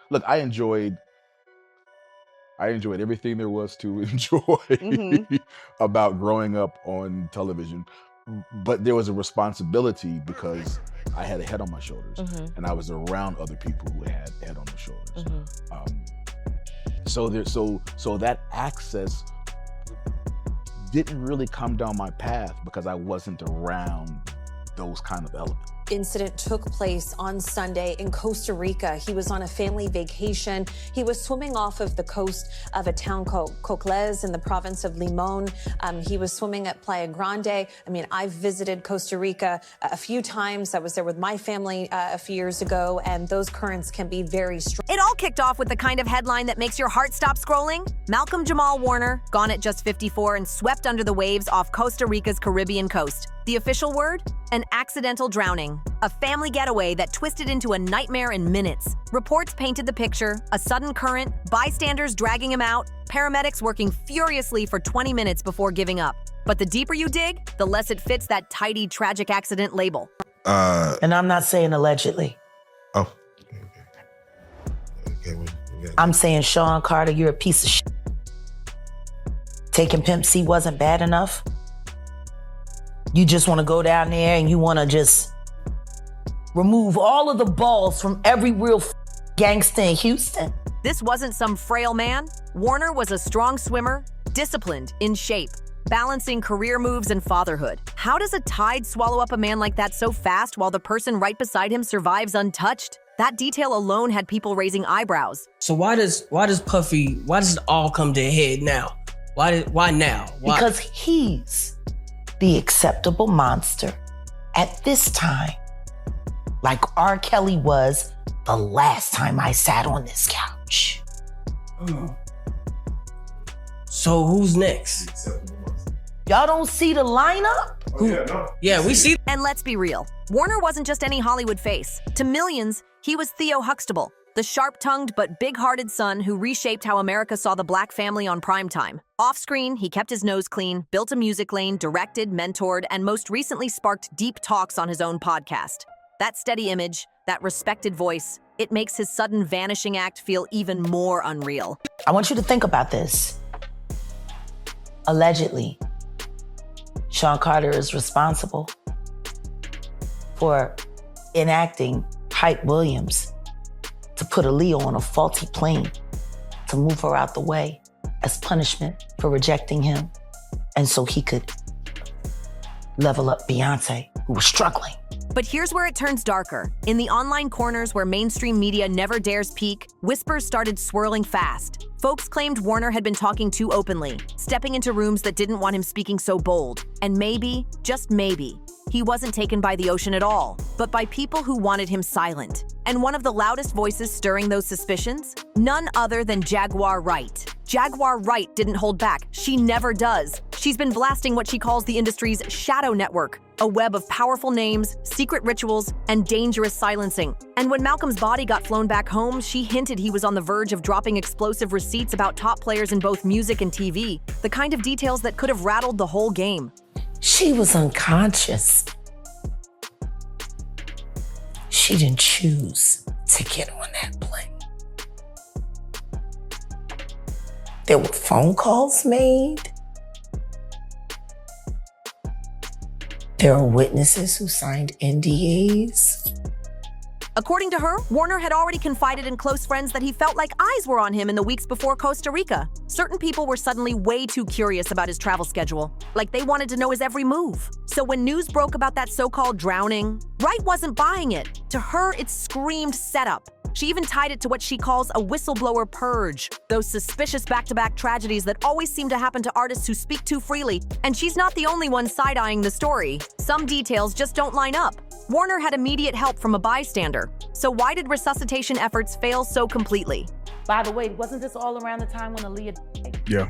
look, I enjoyed everything there was to enjoy about growing up on television. But there was a responsibility because I had a head on my shoulders and I was around other people who had a head on their shoulders. So that access didn't really come down my path because I wasn't around those kind of elements. Incident took place on Sunday in Costa Rica. He was on a family vacation. He was swimming off of the coast of a town called Cocles in the province of Limon. He was swimming at Playa Grande. I mean, I've visited Costa Rica a few times. I was there with my family a few years ago, and those currents can be very strong. It all kicked off with the kind of headline that makes your heart stop scrolling. Malcolm-Jamal Warner, gone at just 54 and swept under the waves off Costa Rica's Caribbean coast. The official word? An accidental drowning. A family getaway that twisted into a nightmare in minutes. Reports painted the picture, a sudden current, bystanders dragging him out, paramedics working furiously for 20 minutes before giving up. But the deeper you dig, the less it fits that tidy, tragic accident label. And I'm not saying allegedly. Oh. Okay, I'm saying, Sean Carter, you're a piece of shit. Taking Pimp C wasn't bad enough. You just want to go down there and you want to just remove all of the balls from every real gangster in Houston. This wasn't some frail man. Warner was a strong swimmer, disciplined, in shape, balancing career moves and fatherhood. How does a tide swallow up a man like that so fast while the person right beside him survives untouched? That detail alone had people raising eyebrows. So why does it all come to a head now? Why now? Why? Because he's the acceptable monster at this time, like R. Kelly was the last time I sat on this couch. So who's next? Y'all don't see the lineup? Yeah, we see. And let's be real, Warner wasn't just any Hollywood face. To millions, he was Theo Huxtable, the sharp-tongued but big-hearted son who reshaped how America saw the Black family on primetime. Off-screen, he kept his nose clean, built a music lane, directed, mentored, and most recently sparked deep talks on his own podcast. That steady image, that respected voice, it makes his sudden vanishing act feel even more unreal. I want you to think about this. Allegedly, Sean Carter is responsible for enacting Hype Williams to put Aaliyah on a faulty plane to move her out the way as punishment for rejecting him, and so he could level up Beyonce, who was struggling. But here's where it turns darker. In the online corners where mainstream media never dares peek, whispers started swirling fast. Folks claimed Warner had been talking too openly, stepping into rooms that didn't want him speaking so bold. And maybe, just maybe, he wasn't taken by the ocean at all, but by people who wanted him silent. And one of the loudest voices stirring those suspicions? None other than Jaguar Wright. Jaguar Wright didn't hold back. She never does. She's been blasting what she calls the industry's shadow network, a web of powerful names, secret rituals, and dangerous silencing. And when Malcolm's body got flown back home, she hinted he was on the verge of dropping explosive receipts about top players in both music and TV, the kind of details that could have rattled the whole game. She was unconscious. She didn't choose to get on that plane. There were phone calls made. There are witnesses who signed NDAs. According to her, Warner had already confided in close friends that he felt like eyes were on him in the weeks before Costa Rica. Certain people were suddenly way too curious about his travel schedule, like they wanted to know his every move. So when news broke about that so-called drowning, Wright wasn't buying it. To her, it screamed setup. She even tied it to what she calls a whistleblower purge, those suspicious back-to-back tragedies that always seem to happen to artists who speak too freely. And she's not the only one side-eyeing the story. Some details just don't line up. Warner had immediate help from a bystander. So why did resuscitation efforts fail so completely? By the way, wasn't this all around the time when Aaliyah died? Yeah.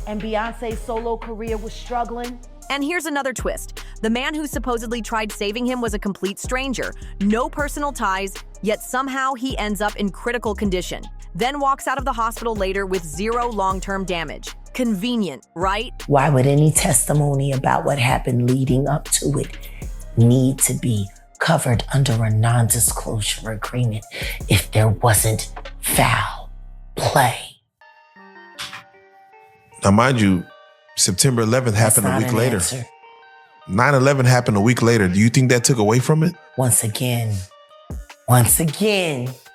And Beyonce's solo career was struggling? And here's another twist. The man who supposedly tried saving him was a complete stranger. No personal ties, yet somehow he ends up in critical condition. Then walks out of the hospital later with zero long-term damage. Convenient, right? Why would any testimony about what happened leading up to it need to be covered under a non-disclosure agreement if there wasn't foul play. Now, mind you, September 11th happened a week later. 9/11 happened a week later. Do you think that took away from it? Once again.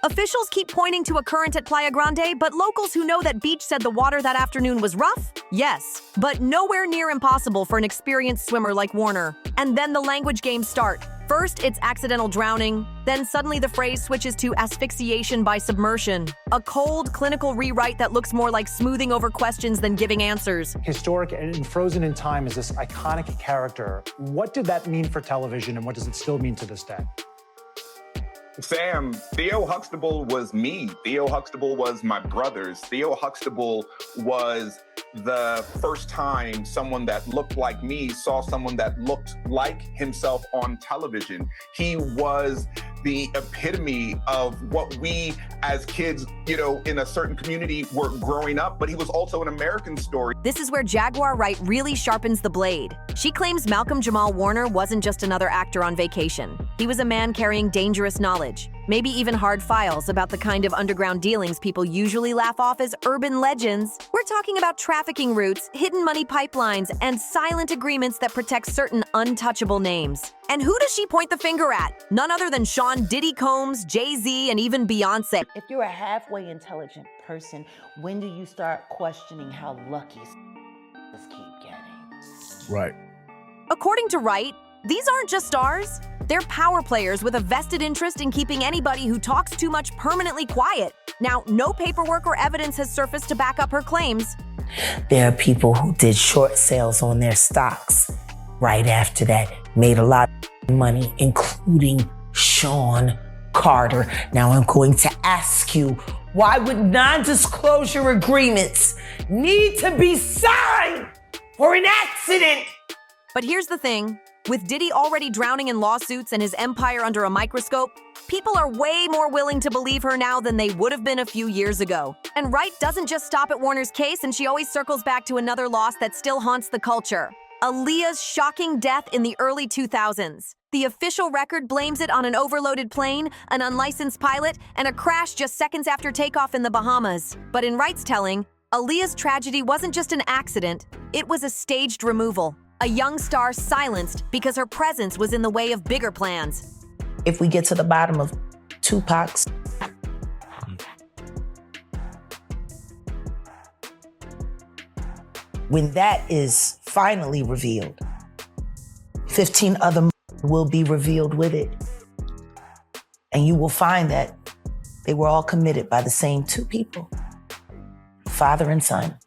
Officials keep pointing to a current at Playa Grande, but locals who know that beach said the water that afternoon was rough? Yes, but nowhere near impossible for an experienced swimmer like Warner. And then the language games start. First, it's accidental drowning. Then suddenly the phrase switches to asphyxiation by submersion. A cold, clinical rewrite that looks more like smoothing over questions than giving answers. Historic and frozen in time is this iconic character. What did that mean for television, and what does it still mean to this day? Sam, Theo Huxtable was me. Theo Huxtable was my brothers. Theo Huxtable was the first time someone that looked like me saw someone that looked like himself on television. He was the epitome of what we as kids, in a certain community were growing up, but he was also an American story. This is where Jaguar Wright really sharpens the blade. She claims Malcolm-Jamal Warner wasn't just another actor on vacation. He was a man carrying dangerous knowledge, maybe even hard files about the kind of underground dealings people usually laugh off as urban legends. We're talking about trafficking routes, hidden money pipelines, and silent agreements that protect certain untouchable names. And who does she point the finger at? None other than Sean Diddy Combs, Jay-Z, and even Beyonce. If you're a halfway intelligent person, when do you start questioning how lucky just keep getting? Right. According to Wright, these aren't just stars. They're power players with a vested interest in keeping anybody who talks too much permanently quiet. Now, no paperwork or evidence has surfaced to back up her claims. There are people who did short sales on their stocks right after that, made a lot of money, including Sean Carter. Now I'm going to ask you, why would non-disclosure agreements need to be signed for an accident? But here's the thing. With Diddy already drowning in lawsuits and his empire under a microscope, people are way more willing to believe her now than they would have been a few years ago. And Wright doesn't just stop at Warner's case, and she always circles back to another loss that still haunts the culture. Aaliyah's shocking death in the early 2000s. The official record blames it on an overloaded plane, an unlicensed pilot, and a crash just seconds after takeoff in the Bahamas. But in Wright's telling, Aaliyah's tragedy wasn't just an accident, it was a staged removal. A young star silenced because her presence was in the way of bigger plans. If we get to the bottom of Tupac's when that is finally revealed, 15 other will be revealed with it. And you will find that they were all committed by the same two people, father and son.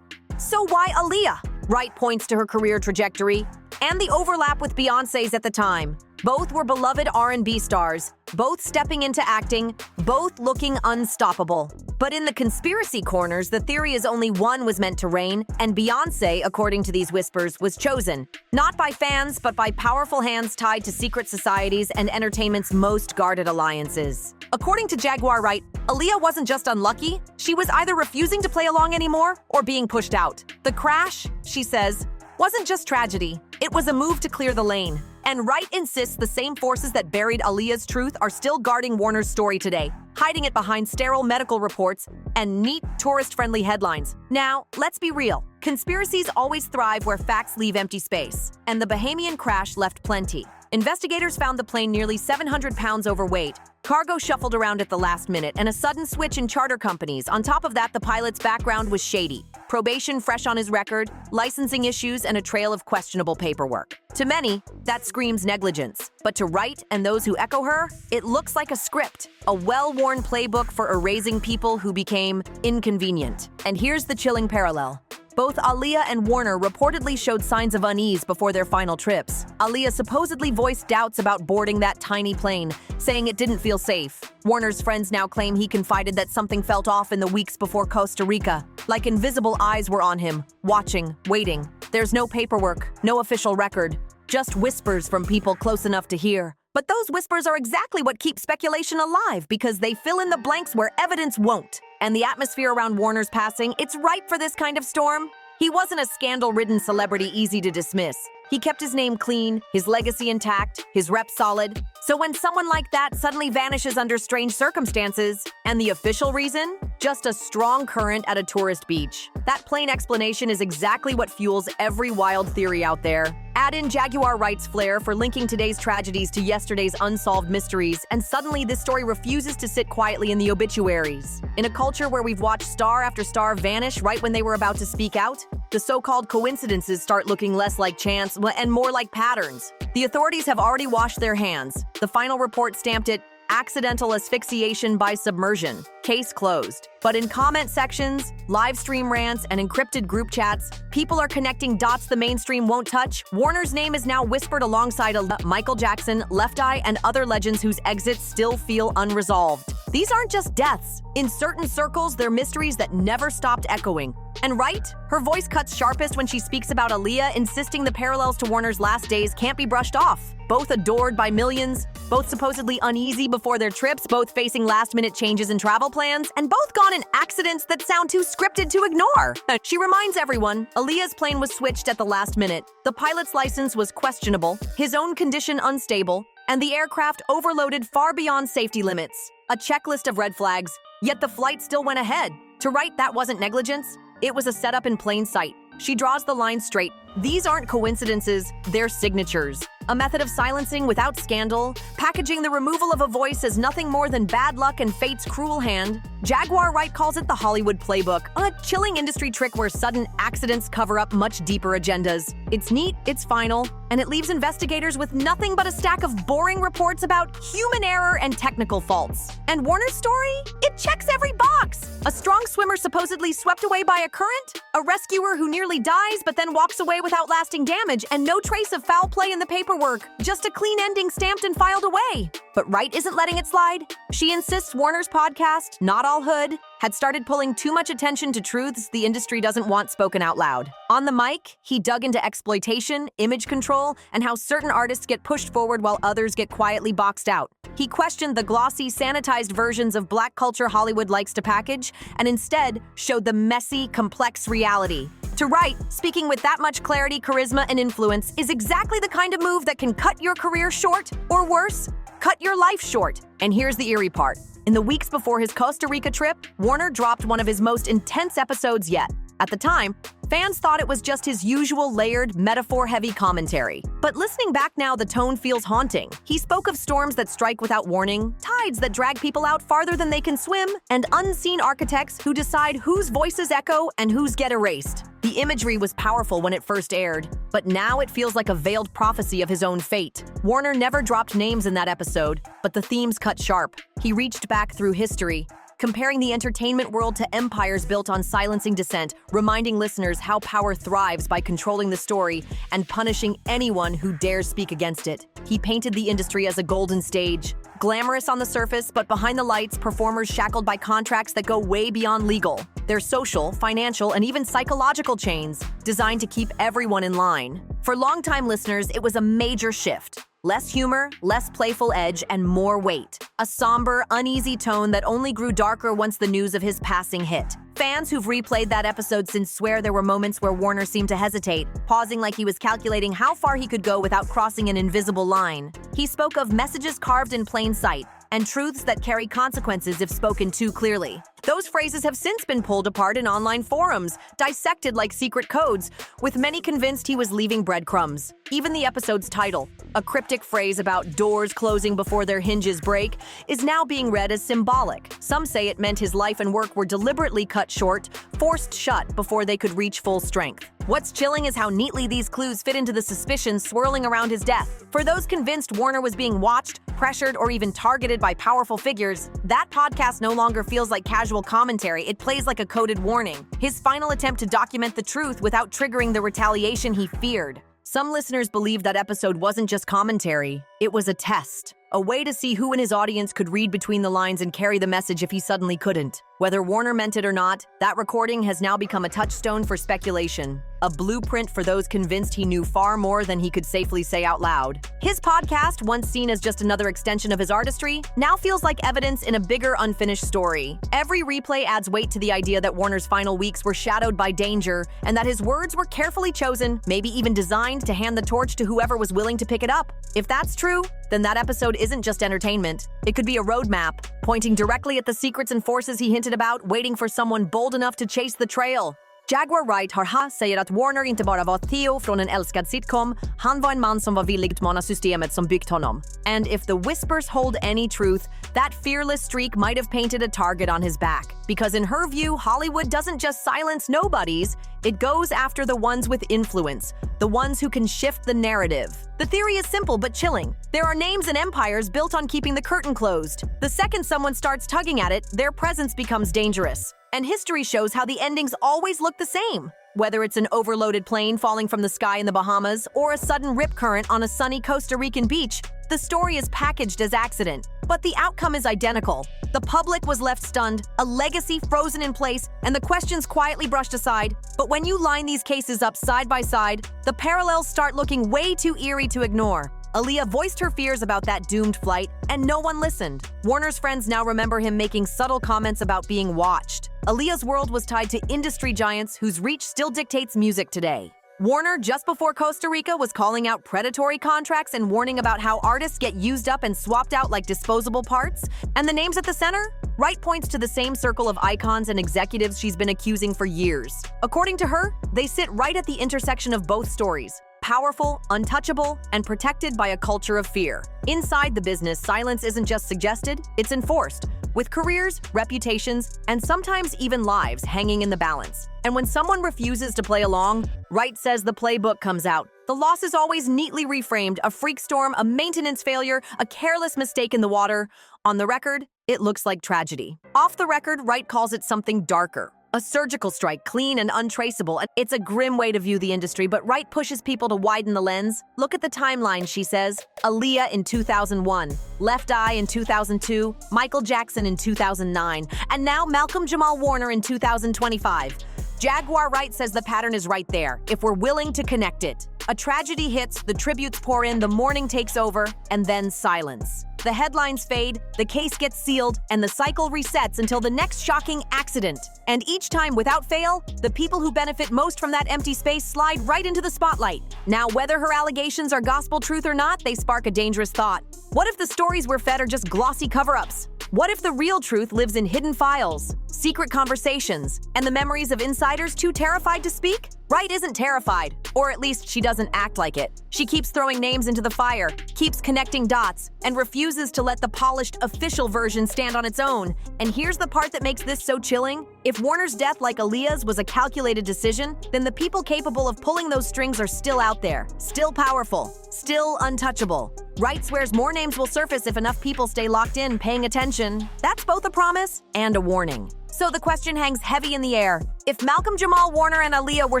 So why Aaliyah? Wright points to her career trajectory and the overlap with Beyoncé's at the time. Both were beloved R&B stars, both stepping into acting, both looking unstoppable. But in the conspiracy corners, the theory is only one was meant to reign, and Beyoncé, according to these whispers, was chosen. Not by fans, but by powerful hands tied to secret societies and entertainment's most guarded alliances. According to Jaguar Wright, Aaliyah wasn't just unlucky, she was either refusing to play along anymore or being pushed out. The crash, she says, wasn't just tragedy, it was a move to clear the lane. And Wright insists the same forces that buried Aaliyah's truth are still guarding Warner's story today, hiding it behind sterile medical reports and neat, tourist-friendly headlines. Now, let's be real. Conspiracies always thrive where facts leave empty space, and the Bahamian crash left plenty. Investigators found the plane nearly 700 pounds overweight, cargo shuffled around at the last minute, and a sudden switch in charter companies. On top of that, the pilot's background was shady. Probation fresh on his record, licensing issues, and a trail of questionable paperwork. To many, that screams negligence. But to Wright and those who echo her, it looks like a script, a well-worn playbook for erasing people who became inconvenient. And here's the chilling parallel. Both Aaliyah and Warner reportedly showed signs of unease before their final trips. Aaliyah supposedly voiced doubts about boarding that tiny plane, saying it didn't feel safe. Warner's friends now claim he confided that something felt off in the weeks before Costa Rica, like invisible eyes were on him, watching, waiting. There's no paperwork, no official record, just whispers from people close enough to hear. But those whispers are exactly what keeps speculation alive because they fill in the blanks where evidence won't. And the atmosphere around Warner's passing, it's ripe for this kind of storm. He wasn't a scandal-ridden celebrity easy to dismiss. He kept his name clean, his legacy intact, his rep solid. So when someone like that suddenly vanishes under strange circumstances, and the official reason? Just a strong current at a tourist beach. That plain explanation is exactly what fuels every wild theory out there. Add in Jaguar Wright's flair for linking today's tragedies to yesterday's unsolved mysteries, and suddenly this story refuses to sit quietly in the obituaries. In a culture where we've watched star after star vanish right when they were about to speak out, the so-called coincidences start looking less like chance and more like patterns. The authorities have already washed their hands. The final report stamped it accidental asphyxiation by submersion. Case closed. But in comment sections, live stream rants, and encrypted group chats, people are connecting dots the mainstream won't touch. Warner's name is now whispered alongside Michael Jackson, Left Eye, and other legends whose exits still feel unresolved. These aren't just deaths. In certain circles, they're mysteries that never stopped echoing. And Wright, her voice cuts sharpest when she speaks about Aaliyah, insisting the parallels to Warner's last days can't be brushed off. Both adored by millions, both supposedly uneasy before their trips, both facing last-minute changes in travel plans, and both gone in accidents that sound too scripted to ignore. She reminds everyone, Aaliyah's plane was switched at the last minute. The pilot's license was questionable, his own condition unstable, and the aircraft overloaded far beyond safety limits. A checklist of red flags, yet the flight still went ahead. To Wright, that wasn't negligence. It was a setup in plain sight. She draws the line straight. These aren't coincidences, they're signatures. A method of silencing without scandal, packaging the removal of a voice as nothing more than bad luck and fate's cruel hand. Jaguar Wright calls it the Hollywood playbook, a chilling industry trick where sudden accidents cover up much deeper agendas. It's neat, it's final, and it leaves investigators with nothing but a stack of boring reports about human error and technical faults. And Warner's story? It checks every box. A strong swimmer supposedly swept away by a current, a rescuer who nearly dies but then walks away without lasting damage, and no trace of foul play in the paperwork, just a clean ending stamped and filed away. But Wright isn't letting it slide. She insists Warner's podcast, Not All Hood, had started pulling too much attention to truths the industry doesn't want spoken out loud. On the mic, he dug into exploitation, image control, and how certain artists get pushed forward while others get quietly boxed out. He questioned the glossy, sanitized versions of Black culture Hollywood likes to package, and instead showed the messy, complex reality. To Wright, speaking with that much clarity, charisma, and influence is exactly the kind of move that can cut your career short, or worse, cut your life short. And here's the eerie part. In the weeks before his Costa Rica trip, Warner dropped one of his most intense episodes yet. At the time, fans thought it was just his usual layered, metaphor-heavy commentary. But listening back now, the tone feels haunting. He spoke of storms that strike without warning, tides that drag people out farther than they can swim, and unseen architects who decide whose voices echo and whose get erased. The imagery was powerful when it first aired, but now it feels like a veiled prophecy of his own fate. Warner never dropped names in that episode, but the themes cut sharp. He reached back through history, comparing the entertainment world to empires built on silencing dissent, reminding listeners how power thrives by controlling the story and punishing anyone who dares speak against it. He painted the industry as a golden stage, glamorous on the surface, but behind the lights, performers shackled by contracts that go way beyond legal. They're social, financial, and even psychological chains designed to keep everyone in line. For longtime listeners, it was a major shift. Less humor, less playful edge, and more weight. A somber, uneasy tone that only grew darker once the news of his passing hit. Fans who've replayed that episode since swear there were moments where Warner seemed to hesitate, pausing like he was calculating how far he could go without crossing an invisible line. He spoke of messages carved in plain sight, and truths that carry consequences if spoken too clearly. Those phrases have since been pulled apart in online forums, dissected like secret codes, with many convinced he was leaving breadcrumbs. Even the episode's title, a cryptic phrase about doors closing before their hinges break, is now being read as symbolic. Some say it meant his life and work were deliberately cut short, forced shut before they could reach full strength. What's chilling is how neatly these clues fit into the suspicions swirling around his death. For those convinced Warner was being watched, pressured, or even targeted by powerful figures, that podcast no longer feels like casual commentary. It plays like a coded warning. His final attempt to document the truth without triggering the retaliation he feared. Some listeners believe that episode wasn't just commentary, it was a test. A way to see who in his audience could read between the lines and carry the message if he suddenly couldn't. Whether Warner meant it or not, that recording has now become a touchstone for speculation, a blueprint for those convinced he knew far more than he could safely say out loud. His podcast, once seen as just another extension of his artistry, now feels like evidence in a bigger unfinished story. Every replay adds weight to the idea that Warner's final weeks were shadowed by danger, and that his words were carefully chosen, maybe even designed to hand the torch to whoever was willing to pick it up. If that's true, then that episode isn't just entertainment. It could be a roadmap, pointing directly at the secrets and forces he hinted about, waiting for someone bold enough to chase the trail. Jaguar Wright säger att Warner inte bara var Theo från en älskad sitcom, han var en man som var villig utmana systemet som byggt honom. And if the whispers hold any truth, that fearless streak might have painted a target on his back. Because in her view, Hollywood doesn't just silence nobodies, it goes after the ones with influence, the ones who can shift the narrative. The theory is simple but chilling. There are names and empires built on keeping the curtain closed. The second someone starts tugging at it, their presence becomes dangerous. And history shows how the endings always look the same. Whether it's an overloaded plane falling from the sky in the Bahamas or a sudden rip current on a sunny Costa Rican beach, the story is packaged as accident. But the outcome is identical. The public was left stunned, a legacy frozen in place, and the questions quietly brushed aside. But when you line these cases up side by side, the parallels start looking way too eerie to ignore. Aaliyah voiced her fears about that doomed flight, and no one listened. Warner's friends now remember him making subtle comments about being watched. Aaliyah's world was tied to industry giants whose reach still dictates music today. Warner, just before Costa Rica, was calling out predatory contracts and warning about how artists get used up and swapped out like disposable parts. And the names at the center? Wright points to the same circle of icons and executives she's been accusing for years. According to her, they sit right at the intersection of both stories. Powerful, untouchable, and protected by a culture of fear. Inside the business, silence isn't just suggested, it's enforced, with careers, reputations, and sometimes even lives hanging in the balance. And when someone refuses to play along, Wright says the playbook comes out. The loss is always neatly reframed, a freak storm, a maintenance failure, a careless mistake in the water. On the record, it looks like tragedy. Off the record, Wright calls it something darker. A surgical strike, clean and untraceable. It's a grim way to view the industry, but Wright pushes people to widen the lens. Look at the timeline, she says. Aaliyah in 2001, Left Eye in 2002, Michael Jackson in 2009, and now Malcolm-Jamal Warner in 2025. Jaguar Wright says the pattern is right there, if we're willing to connect it. A tragedy hits, the tributes pour in, the mourning takes over, and then silence. The headlines fade, the case gets sealed, and the cycle resets until the next shocking accident. And each time, without fail, the people who benefit most from that empty space slide right into the spotlight. Now, whether her allegations are gospel truth or not, they spark a dangerous thought. What if the stories we're fed are just glossy cover-ups? What if the real truth lives in hidden files, secret conversations, and the memories of insiders too terrified to speak? Wright isn't terrified, or at least she doesn't act like it. She keeps throwing names into the fire, keeps connecting dots, and refuses to let the polished official version stand on its own. And here's the part that makes this so chilling. If Warner's death, like Aaliyah's, was a calculated decision, then the people capable of pulling those strings are still out there, still powerful, still untouchable. Wright swears more names will surface if enough people stay locked in, paying attention. That's both a promise and a warning. So the question hangs heavy in the air. If Malcolm-Jamal Warner and Aaliyah were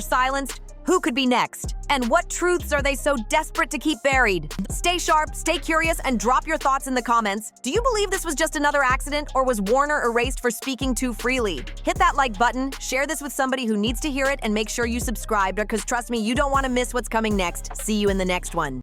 silenced, who could be next? And what truths are they so desperate to keep buried? Stay sharp, stay curious, and drop your thoughts in the comments. Do you believe this was just another accident, or was Warner erased for speaking too freely? Hit that like button, share this with somebody who needs to hear it, and make sure you subscribe, because trust me, you don't want to miss what's coming next. See you in the next one.